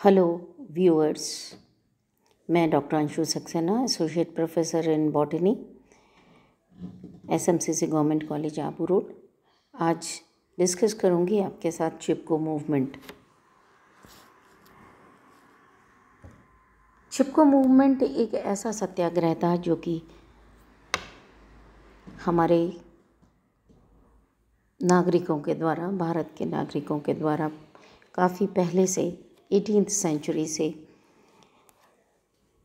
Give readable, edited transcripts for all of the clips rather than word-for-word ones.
Hello viewers, मैं doctor Anshu Saxena, associate professor in botany, SMCC government college Abu Road. आज discuss करूंगी आपके साथ चिपको मूवमेंट। चिपको मूवमेंट एक ऐसा सत्याग्रह था जो कि हमारे नागरिकों के द्वारा, भारत के नागरिकों के द्वारा काफ़ी पहले से 18th सेंचुरी से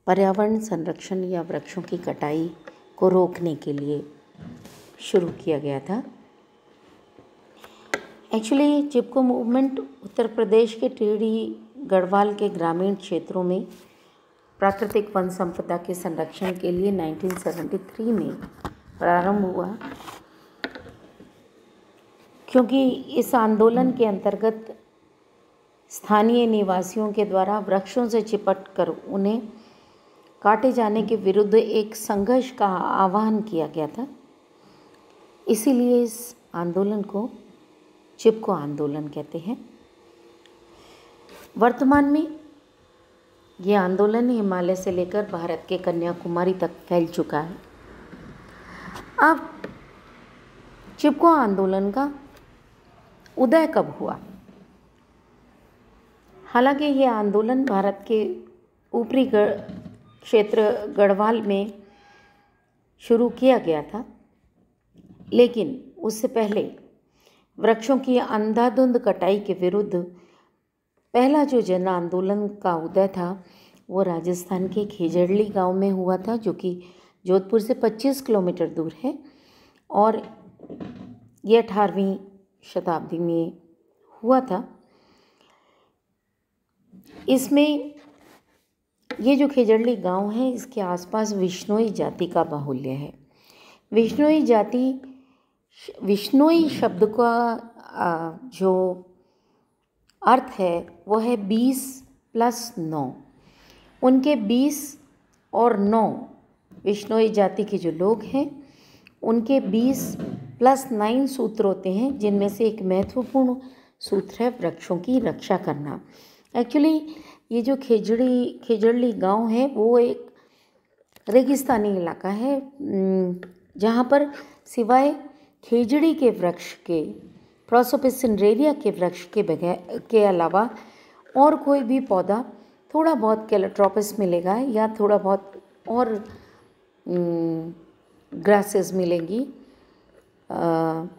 पर्यावरण संरक्षण या वृक्षों की कटाई को रोकने के लिए शुरू किया गया था। एक्चुअली चिपको मूवमेंट उत्तर प्रदेश के टिहरी गढ़वाल के ग्रामीण क्षेत्रों में प्राकृतिक वन संपदा के संरक्षण के लिए 1973 में प्रारंभ हुआ, क्योंकि इस आंदोलन के अंतर्गत स्थानीय निवासियों के द्वारा वृक्षों से चिपट कर उन्हें काटे जाने के विरुद्ध एक संघर्ष का आह्वान किया गया था। इसीलिए इस आंदोलन को चिपको आंदोलन कहते हैं। वर्तमान में ये आंदोलन हिमालय से लेकर भारत के कन्याकुमारी तक फैल चुका है। अब चिपको आंदोलन का उदय कब हुआ? हालांकि ये आंदोलन भारत के ऊपरी क्षेत्र गढ़वाल में शुरू किया गया था, लेकिन उससे पहले वृक्षों की अंधाधुंध कटाई के विरुद्ध पहला जो जन आंदोलन का उदय था वो राजस्थान के खेजड़ली गांव में हुआ था, जो कि जोधपुर से 25 किलोमीटर दूर है। और ये 18वीं शताब्दी में हुआ था। इसमें ये जो खेजड़ली गांव है, इसके आसपास विश्नोई जाति का बाहुल्य है। विश्नोई जाति, विश्नोई शब्द का जो अर्थ है वो है 20 + 9। उनके 20 और 9 विश्नोई जाति के जो लोग हैं उनके 20 + 9 सूत्र होते हैं, जिनमें से एक महत्वपूर्ण सूत्र है वृक्षों की रक्षा करना। एक्चुअली ये जो खेजड़ली गांव है वो एक रेगिस्तानी इलाका है, जहाँ पर सिवाय खेजड़ी के वृक्ष के, प्रोसोपिस सिंड्रेरिया के वृक्ष के अलावा और कोई भी पौधा, थोड़ा बहुत कैलोट्रोपिस मिलेगा या थोड़ा बहुत और ग्रासेस मिलेंगी,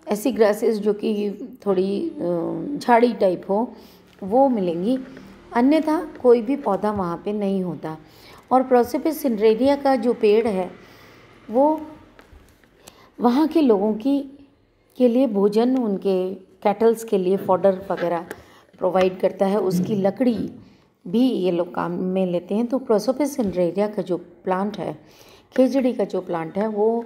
ऐसी ग्रासेस जो कि थोड़ी झाड़ी टाइप हो वो मिलेंगी, अन्यथा कोई भी पौधा वहाँ पे नहीं होता। और प्रोसोपिस सिंड्रेरिया का जो पेड़ है वो वहाँ के लोगों के लिए भोजन, उनके कैटल्स के लिए फॉडर वगैरह प्रोवाइड करता है। उसकी लकड़ी भी ये लोग काम में लेते हैं। तो प्रोसोपिस सिंड्रेरिया का जो प्लांट है, खेजड़ी का जो प्लांट है, वो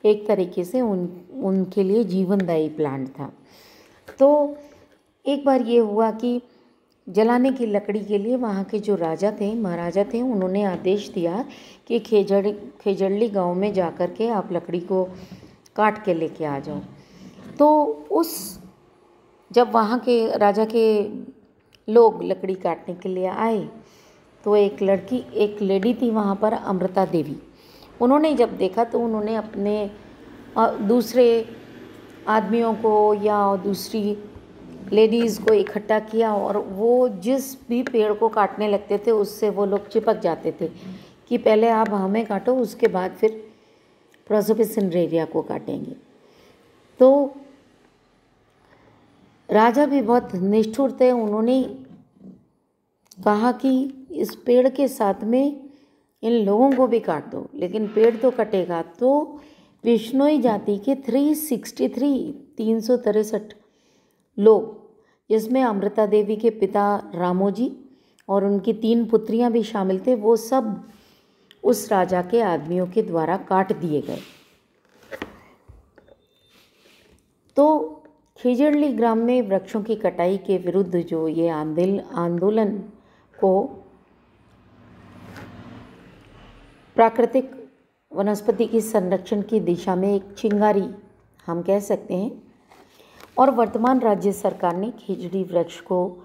एक तरीके से उनके लिए जीवनदायी प्लांट था। तो एक बार ये हुआ कि जलाने की लकड़ी के लिए वहाँ के जो राजा थे, महाराजा थे, उन्होंने आदेश दिया कि खेजड़ली गांव में जा कर के आप लकड़ी को काट के लेके आ जाओ। तो जब वहाँ के राजा के लोग लकड़ी काटने के लिए आए तो एक लेडी थी वहाँ पर, अमृता देवी। उन्होंने जब देखा तो उन्होंने अपने दूसरे आदमियों को या दूसरी लेडीज़ को इकट्ठा किया और वो जिस भी पेड़ को काटने लगते थे उससे वो लोग चिपक जाते थे कि पहले आप हमें काटो, उसके बाद फिर प्रोसोपिस सिंड्रेरिया को काटेंगे। तो राजा भी बहुत निष्ठुर थे। उन्होंने कहा कि इस पेड़ के साथ में इन लोगों को भी काट दो, लेकिन पेड़ तो कटेगा। तो विश्नोई जाति के 363 लोग, जिसमें अमृता देवी के पिता रामोजी और उनकी 3 पुत्रियां भी शामिल थे, वो सब उस राजा के आदमियों के द्वारा काट दिए गए। तो खेजड़ली ग्राम में वृक्षों की कटाई के विरुद्ध जो ये आंदोलन को प्राकृतिक वनस्पति की संरक्षण की दिशा में एक चिंगारी हम कह सकते हैं। और वर्तमान राज्य सरकार ने खेजड़ी वृक्ष को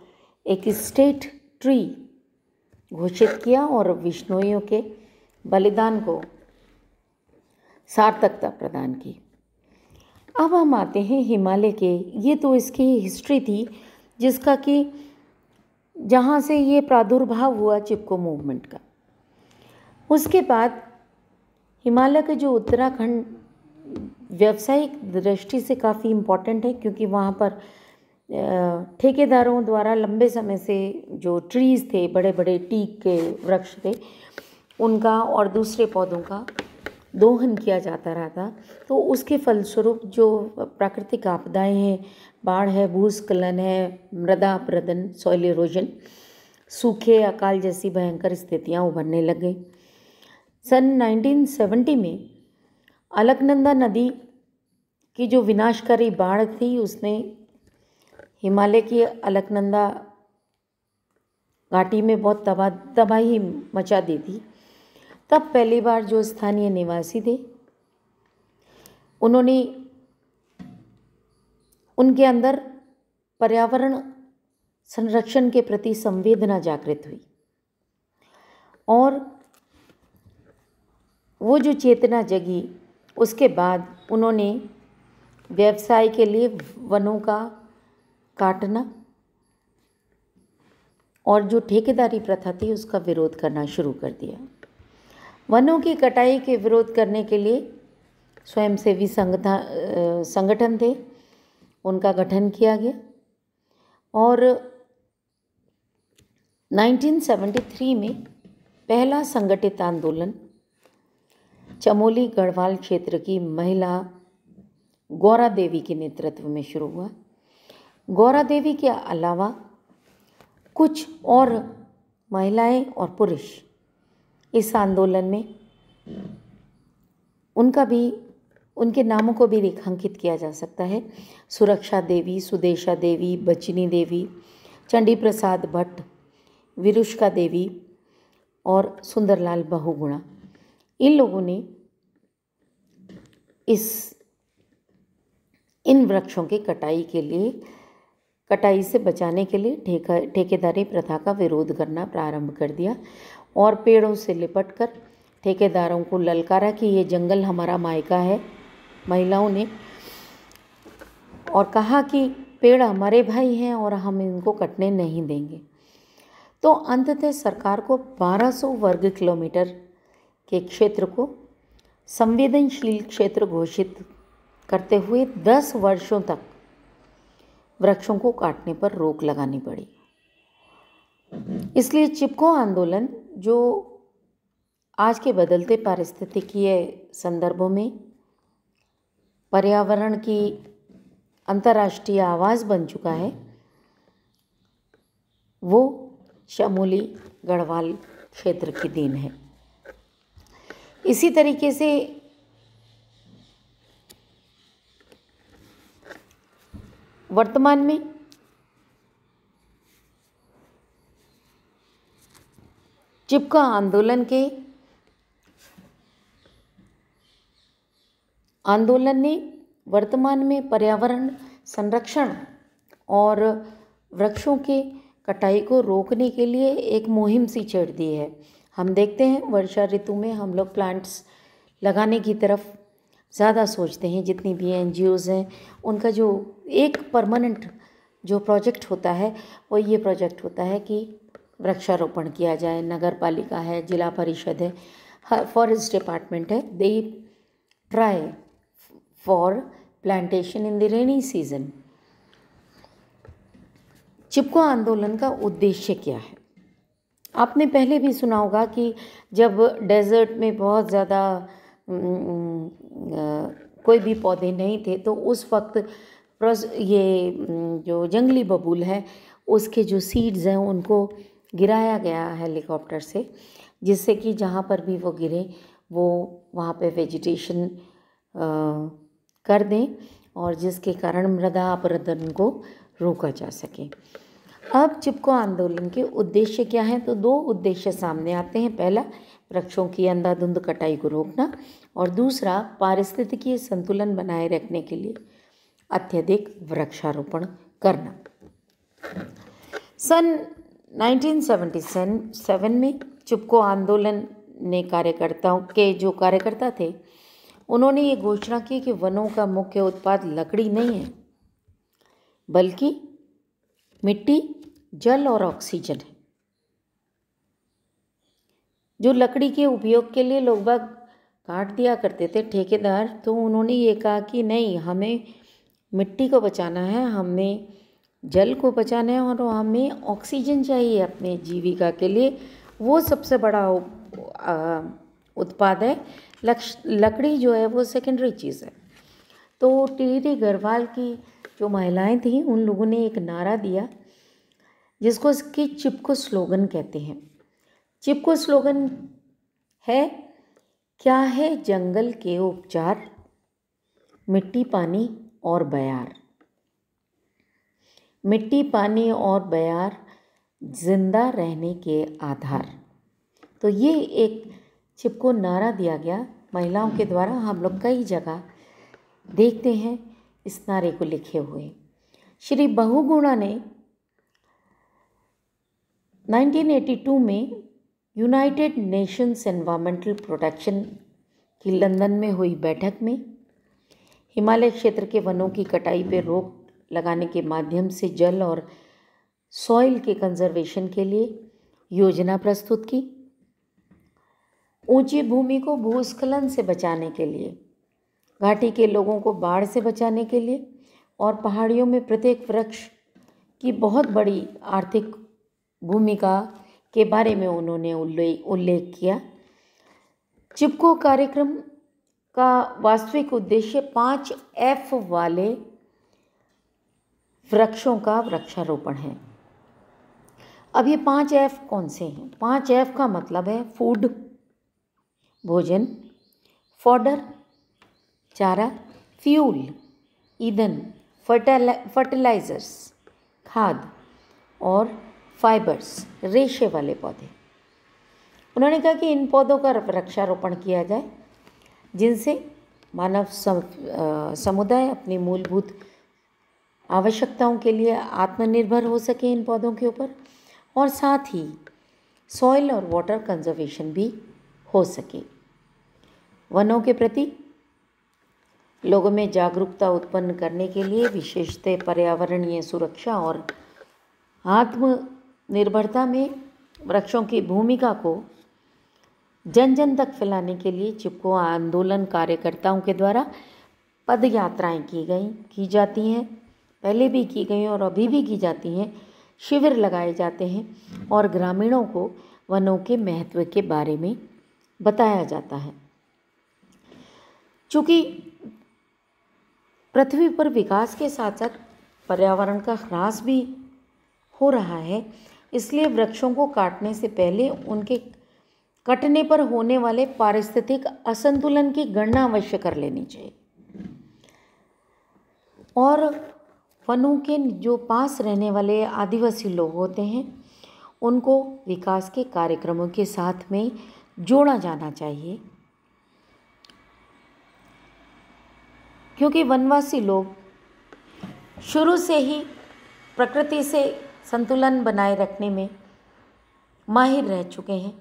एक स्टेट ट्री घोषित किया और विश्नोइयों के बलिदान को सार्थकता प्रदान की। अब हम आते हैं हिमालय के, ये तो इसकी हिस्ट्री थी जिसका कि जहाँ से ये प्रादुर्भाव हुआ चिपको मूवमेंट का। उसके बाद हिमालय के जो उत्तराखंड व्यावसायिक दृष्टि से काफ़ी इम्पॉर्टेंट है, क्योंकि वहाँ पर ठेकेदारों द्वारा लंबे समय से जो ट्रीज़ थे, बड़े बड़े टीक के वृक्ष थे, उनका और दूसरे पौधों का दोहन किया जाता रहा था। तो उसके फलस्वरूप जो प्राकृतिक आपदाएं हैं, बाढ़ है, भूस्खलन है, मृदा अपरदन, सॉइल इरोजन, सूखे, अकाल जैसी भयंकर स्थितियां उभरने लग गई। सन 1970 में अलकनंदा नदी की जो विनाशकारी बाढ़ थी उसने हिमालय की अलकनंदा घाटी में बहुत तबाही मचा दी थी। तब पहली बार जो स्थानीय निवासी थे उन्होंने उनके अंदर पर्यावरण संरक्षण के प्रति संवेदना जागृत हुई और वो जो चेतना जगी, उसके बाद उन्होंने व्यवसाय के लिए वनों का काटना और जो ठेकेदारी प्रथा थी उसका विरोध करना शुरू कर दिया। वनों की कटाई के विरोध करने के लिए स्वयंसेवी संगठन थे, उनका गठन किया गया और 1973 में पहला संगठित आंदोलन चमोली गढ़वाल क्षेत्र की महिला गौरा देवी के नेतृत्व में शुरू हुआ। गौरा देवी के अलावा कुछ और महिलाएं और पुरुष इस आंदोलन में, उनके नामों को भी रेखांकित किया जा सकता है। सुरक्षा देवी, सुदेशा देवी, बचनी देवी, चंडी प्रसाद भट्ट, विरुष्का देवी और सुंदरलाल बहुगुणा। इन लोगों ने इन वृक्षों की कटाई से बचाने के लिए ठेकेदारी प्रथा का विरोध करना प्रारंभ कर दिया और पेड़ों से लिपटकर ठेकेदारों को ललकारा कि ये जंगल हमारा मायका है महिलाओं ने, और कहा कि पेड़ हमारे भाई हैं और हम इनको कटने नहीं देंगे। तो अंततः सरकार को 1200 वर्ग किलोमीटर के क्षेत्र को संवेदनशील क्षेत्र घोषित करते हुए 10 वर्षों तक वृक्षों को काटने पर रोक लगानी पड़ी। इसलिए चिपको आंदोलन, जो आज के बदलते पारिस्थितिकीय संदर्भों में पर्यावरण की अंतर्राष्ट्रीय आवाज़ बन चुका है, वो चमोली गढ़वाल क्षेत्र की देन है। इसी तरीके से वर्तमान में चिपको आंदोलन ने वर्तमान में पर्यावरण संरक्षण और वृक्षों के कटाई को रोकने के लिए एक मुहिम सी छेड़ दी है। हम देखते हैं वर्षा ऋतु में हम लोग प्लांट्स लगाने की तरफ ज़्यादा सोचते हैं। जितनी भी NGOs हैं उनका जो एक परमानेंट जो प्रोजेक्ट होता है वो ये प्रोजेक्ट होता है कि वृक्षारोपण किया जाए। नगर पालिका है, जिला परिषद है, फॉरेस्ट डिपार्टमेंट है, they try for plantation in the rainy season. Chipko आंदोलन का उद्देश्य क्या है? आपने पहले भी सुना होगा कि जब डेजर्ट में बहुत ज़्यादा कोई भी पौधे नहीं थे तो उस वक्त ये जो जंगली बबूल है उसके जो सीड्स हैं उनको गिराया गया हेलीकॉप्टर से, जिससे कि जहाँ पर भी वो गिरे वो वहाँ पे वेजिटेशन कर दें और जिसके कारण मृदा अपरदन को रोका जा सके। अब चिपको आंदोलन के उद्देश्य क्या हैं? तो 2 उद्देश्य सामने आते हैं। पहला, वृक्षों की अंधाधुंध कटाई को रोकना और दूसरा, पारिस्थितिकीय संतुलन बनाए रखने के लिए अत्यधिक वृक्षारोपण करना। सन 1977 में चिपको आंदोलन ने कार्यकर्ता थे, उन्होंने ये घोषणा की कि वनों का मुख्य उत्पाद लकड़ी नहीं है, बल्कि मिट्टी, जल और ऑक्सीजन है। जो लकड़ी के उपयोग के लिए लोग बाग काट दिया करते थे ठेकेदार, तो उन्होंने ये कहा कि नहीं, हमें मिट्टी को बचाना है, हमें जल को बचाना है और हमें ऑक्सीजन चाहिए अपने जीविका के लिए। वो सबसे बड़ा उत्पाद है। लकड़ी जो है वो सेकेंडरी चीज़ है। तो टीडी गढ़वाल की जो महिलाएं थीं, उन लोगों ने एक नारा दिया जिसको कि चिपको स्लोगन कहते हैं। चिपको स्लोगन है, क्या है जंगल के उपचार, मिट्टी पानी और बयार। मिट्टी पानी और बयार जिंदा रहने के आधार। तो ये एक चिपको नारा दिया गया महिलाओं के द्वारा। हम लोग कई जगह देखते हैं इस नारे को लिखे हुए। श्री बहुगुणा ने 1982 में यूनाइटेड नेशंस एनवायरमेंटल प्रोटेक्शन की लंदन में हुई बैठक में हिमालय क्षेत्र के वनों की कटाई पर रोक लगाने के माध्यम से जल और सॉइल के कंजर्वेशन के लिए योजना प्रस्तुत की। ऊंची भूमि को भूस्खलन से बचाने के लिए, घाटी के लोगों को बाढ़ से बचाने के लिए और पहाड़ियों में प्रत्येक वृक्ष की बहुत बड़ी आर्थिक भूमिका के बारे में उन्होंने उल्लेख किया। चिपको कार्यक्रम का वास्तविक उद्देश्य 5 F वाले वृक्षों का वृक्षारोपण है। अब ये 5 F कौन से हैं? 5 F का मतलब है फूड, भोजन, फॉडर, चारा, फ्यूल, ईंधन, फर्टिलाइजर्स, खाद और फाइबर्स, रेशे वाले पौधे। उन्होंने कहा कि इन पौधों का वृक्षारोपण किया जाए जिनसे मानव समुदाय अपनी मूलभूत आवश्यकताओं के लिए आत्मनिर्भर हो सके इन पौधों के ऊपर, और साथ ही सॉइल और वाटर कंजर्वेशन भी हो सके। वनों के प्रति लोगों में जागरूकता उत्पन्न करने के लिए, विशेषतः पर्यावरणीय सुरक्षा और आत्मनिर्भरता में वृक्षों की भूमिका को जन जन तक फैलाने के लिए चिपको आंदोलन कार्यकर्ताओं के द्वारा पद यात्राएँ की जाती हैं, पहले भी की गई और अभी भी की जाती हैं। शिविर लगाए जाते हैं और ग्रामीणों को वनों के महत्व के बारे में बताया जाता है। चूँकि पृथ्वी पर विकास के साथ साथ पर्यावरण का ह्रास भी हो रहा है, इसलिए वृक्षों को काटने से पहले उनके कटने पर होने वाले पारिस्थितिक असंतुलन की गणना अवश्य कर लेनी चाहिए और वनों के जो पास रहने वाले आदिवासी लोग होते हैं उनको विकास के कार्यक्रमों के साथ में जोड़ा जाना चाहिए, क्योंकि वनवासी लोग शुरू से ही प्रकृति से संतुलन बनाए रखने में माहिर रह चुके हैं।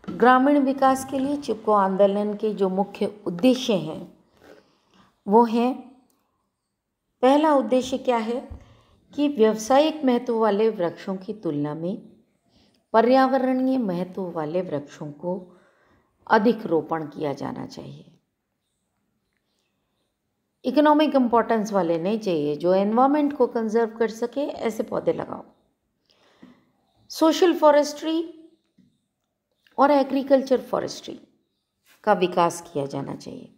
ग्रामीण विकास के लिए चिपको आंदोलन के जो मुख्य उद्देश्य हैं वो हैं, पहला उद्देश्य क्या है कि व्यावसायिक महत्व वाले वृक्षों की तुलना में पर्यावरणीय महत्व वाले वृक्षों को अधिक रोपण किया जाना चाहिए। इकोनॉमिक इम्पोर्टेंस वाले नहीं चाहिए, जो एनवायरनमेंट को कंजर्व कर सके ऐसे पौधे लगाओ। सोशल फॉरेस्ट्री और एग्रीकल्चर फॉरेस्ट्री का विकास किया जाना चाहिए।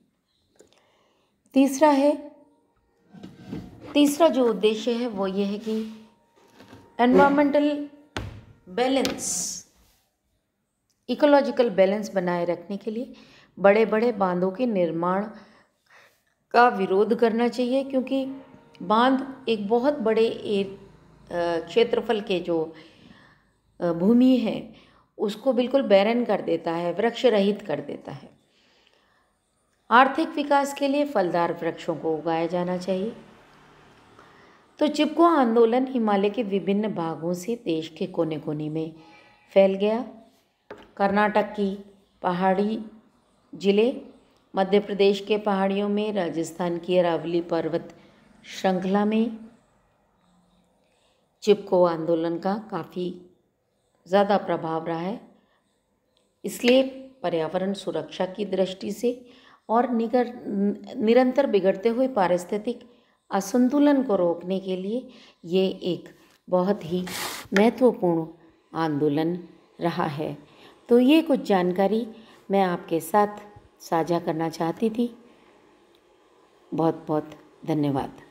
तीसरा जो उद्देश्य है वो ये है कि एनवायरमेंटल बैलेंस, इकोलॉजिकल बैलेंस बनाए रखने के लिए बड़े बड़े बांधों के निर्माण का विरोध करना चाहिए, क्योंकि बांध एक बहुत बड़े क्षेत्रफल के जो भूमि है उसको बिल्कुल बैरन कर देता है, वृक्ष रहित कर देता है। आर्थिक विकास के लिए फलदार वृक्षों को उगाया जाना चाहिए। तो चिपको आंदोलन हिमालय के विभिन्न भागों से देश के कोने कोने में फैल गया। कर्नाटक की पहाड़ी जिले, मध्य प्रदेश के पहाड़ियों में, राजस्थान की अरावली पर्वत श्रृंखला में चिपको आंदोलन का काफ़ी ज़्यादा प्रभाव रहा है। इसलिए पर्यावरण सुरक्षा की दृष्टि से और निरंतर बिगड़ते हुए पारिस्थितिक असंतुलन को रोकने के लिए ये एक बहुत ही महत्वपूर्ण आंदोलन रहा है। तो ये कुछ जानकारी मैं आपके साथ साझा करना चाहती थी। बहुत बहुत धन्यवाद।